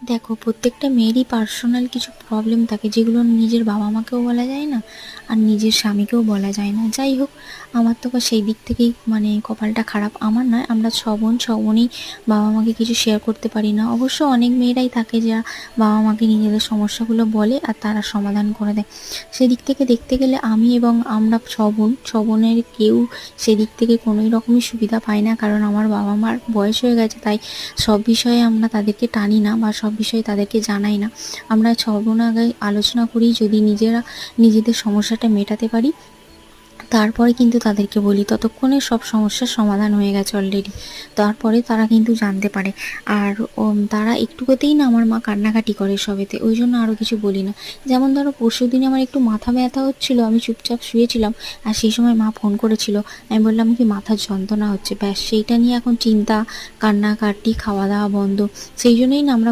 দেখো, প্রত্যেকটা মেয়েরই পার্সোনাল কিছু প্রবলেম থাকে যেগুলো নিজের বাবা মাকেও বলা যায় না, আর নিজের স্বামীকেও বলা যায় না। যাই হোক, আমার তো বা সেই দিক থেকেই কপালটা খারাপ। আমার নয়, আমরা ছ বোন, ছ বোনই বাবা মাকে কিছু শেয়ার করতে পারি না। অবশ্য অনেক মেয়েরাই থাকে যারা বাবা মাকে নিজেদের সমস্যাগুলো বলে আর তারা সমাধান করে দেয়। সেদিক থেকে দেখতে গেলে আমি এবং আমরা ছ বোন, ছ বোনের কেউ সেদিক থেকে কোনোই রকমই সুবিধা পায় না, কারণ আমার বাবা মার বয়স হয়ে গেছে। তাই সব বিষয়ে আমরা তাদেরকে টানি না বা সব বিষয়ে তাদেরকে জানাই না। আমরা ছ বোন আগে আলোচনা করি, যদি নিজেরা নিজেদের সমস্যাটা মেটাতে পারি তারপরে কিন্তু তাদেরকে বলি। ততক্ষণে সব সমস্যার সমাধান হয়ে গেছে অলরেডি। তারপরে তারা কিন্তু জানতে পারে। আর তারা একটুকুতেই না আমার মা কান্নাকাটি করে সবেতে, ওই জন্য আরও কিছু বলি না। যেমন ধরো, পরশুদিন আমার একটু মাথা ব্যথা হচ্ছিল, আমি চুপচাপ শুয়েছিলাম, আর সেই সময় মা ফোন করেছিল। আমি বললাম কি মাথার যন্ত্রণা হচ্ছে, ব্যাস সেইটা নিয়ে এখন চিন্তা, কান্নাকাটি, খাওয়া দাওয়া বন্ধ। সেই জন্যই না আমরা